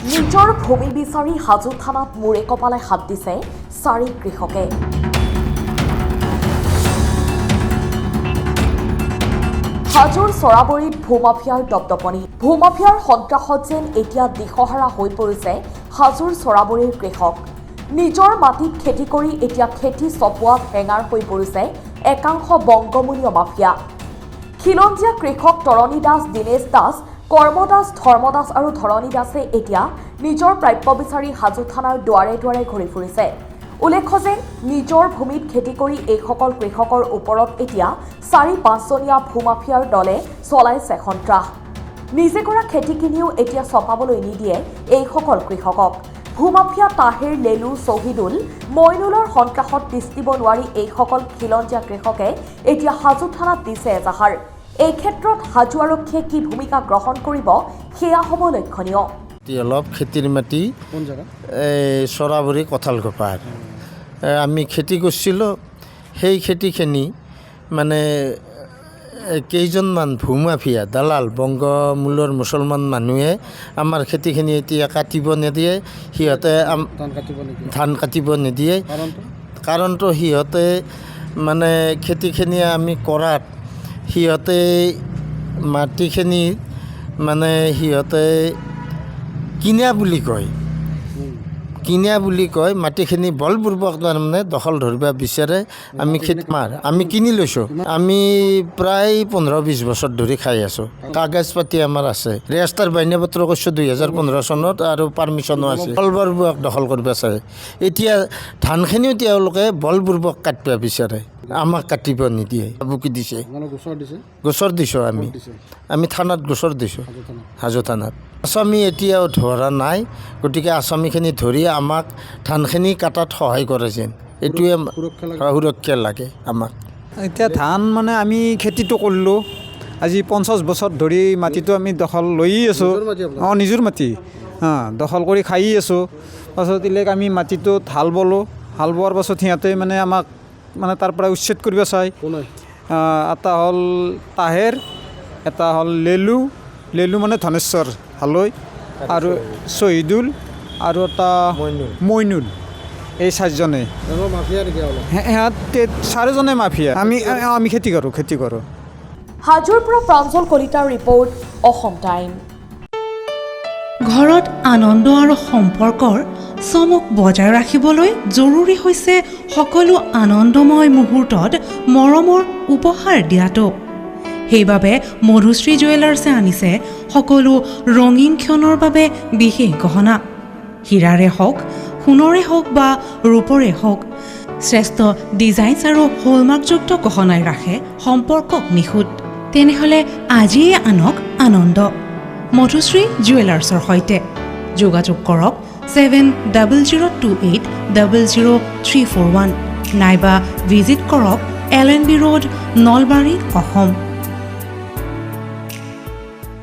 নিজৰ ভূমি বিচাৰি হাজো থানাত মূৰে কপালে হাত দিছে 4 কৃষকে। হাজোৰ চৰাবৰীত ভূমাফিয়াৰ দপদপনি। ভূমাফিয়াৰ সন্ত্ৰাসত যেন এতিয়া দিশহাৰা হৈ পৰিছে হাজোৰ চৰাবৰীৰ কৃষক। নিজৰ মাটিত খেতি কৰি এতিয়া খেতি চপোৱাত হেঙাৰ হৈ পৰিছে একাংশ বংগমূলীয় মাফিয়া। খিলঞ্জীয়া কৃষক তৰণী দাস, দীনেশ দাস, কৰ্ম দাস, ধৰ্ম দাস আৰু ধৰণী দাসে এতিয়া নিজৰ প্ৰাপ্য বিচাৰি হাজো থানাৰ দুৱাৰে দুৱাৰে ঘূৰি ফুৰিছে। উল্লেখ্য যে নিজৰ ভূমিত খেতি কৰি এইসকল কৃষকৰ ওপৰত এতিয়া 4-5 জনীয়া ভূমাফিয়াৰ দলে চলাইছে সন্ত্ৰাস। নিজে কৰা খেতি কিনিও এতিয়া চপাবলৈ নিদিয়ে এইসকল কৃষকক। ভূমাফিয়া তাহেৰ, লেলু, শ্বহিদুল, মইনুলৰ সন্ত্ৰাসত তিষ্টিব নোৱাৰি এইসকল খিলঞ্জীয়া কৃষকে এতিয়া হাজো থানাত দিছে এজাহাৰ। এই ক্ষেত্ৰত হাজো আৰক্ষীয়ে কি ভূমিকা গ্ৰহণ কৰিব সেয়া হ'ব লক্ষণীয়। অলপ খেতিৰ মাটি চৰাবৰী কঁঠালগোপাৰ আমি খেতি কৰিছিলোঁ। সেই খেতিখিনি মানে কেইজনমান ভূমাফিয়া দালাল বংগমূলৰ মুছলমান মানুহে আমাৰ খেতিখিনি এতিয়া কাটিব নিদিয়ে। সিহঁতে ধান কাটিব নিদিয়ে। কাৰণটো সিহঁতে মানে খেতিখিনি আমি কৰাত সিহঁতে মাটিখিনি মানে সিহঁতে কিনা বুলি কয় মাটিখিনি বলপূৰ্বক তাৰমানে দখল ধৰিব বিচাৰে। আমি কিনি লৈছোঁ। আমি প্ৰায় 15-20 বছৰ ধৰি খাই আছোঁ। কাগজ পাতি আমাৰ আছে, ৰেজিষ্টাৰ বাইনা পত্ৰ কৰিছোঁ 2015 চনত আৰু পাৰ্মিশ্যনো আছে। বলপূৰ্বক দখল কৰিব চায়। এতিয়া ধানখিনিও তেওঁলোকে বলপূৰ্বক কাটিব বিচাৰে, আমাক কাটিব নিদিয়ে। বুকি দিছে, গোচৰ দিছোঁ। আমি থানাত গোচৰ দিছোঁ, হাজো থানাত। আসামী এতিয়াও ধৰা নাই, গতিকে আসামীখিনি ধৰি আমাক ধানখিনি কাটাত সহায় কৰে যেন এইটোৱে সুৰক্ষা লাগে আমাক। এতিয়া ধান মানে আমি খেতিটো কৰিলোঁ আজি 50 বছৰ ধৰি মাটিটো আমি দখল লৈয়ে আছোঁ। নিজৰ মাটি দখল কৰি খাই আছোঁ। পাছত ইলেক আমি মাটিটোত হাল বলোঁ। হাল বোৱাৰ পাছত সিহঁতে মানে আমাক মানে তাৰ পৰা উচ্ছেদ কৰিব চায়। এটা হ'ল তাহেৰ, এটা হ'ল লেলু মানে ধনেশ্বৰ হালৈ, আৰু শ্বহিদুল আৰু এটা মইনুল। এই 4জনে সিহঁত 4জনে মাফিয়া। আমি খেতি কৰোঁ। হাজোৰ পৰা প্ৰাঞ্জল কলিতাৰ ৰিপৰ্ট, অসম টাইম। ঘৰত আনন্দ আৰু সম্পৰ্কৰ চমক বজাই ৰাখিবলৈ জৰুৰী হৈছে সকলো আনন্দময় মুহূৰ্তত মৰমৰ উপহাৰ দিয়াটো। সেইবাবে মধুশ্ৰী জুৱেলাৰ্ছে আনিছে সকলো ৰঙীন ক্ষণৰ বাবে বিশেষ গহনা। হীৰাৰে হওক, সোণৰে হওক বা ৰূপৰে হওক, শ্ৰেষ্ঠ ডিজাইনছ আৰু হলমাৰ্কযুক্ত গহনাই ৰাখে সম্পৰ্কক নিখুঁত। তেনেহ'লে আজিয়ে আনক আনন্দ মধুশ্ৰী জুৱেলাৰ্ছৰ সৈতে। যোগাযোগ কৰক 7002800341 নাইবা ভিজিট কৰক LNB ৰোড, নলবাৰী, অসম।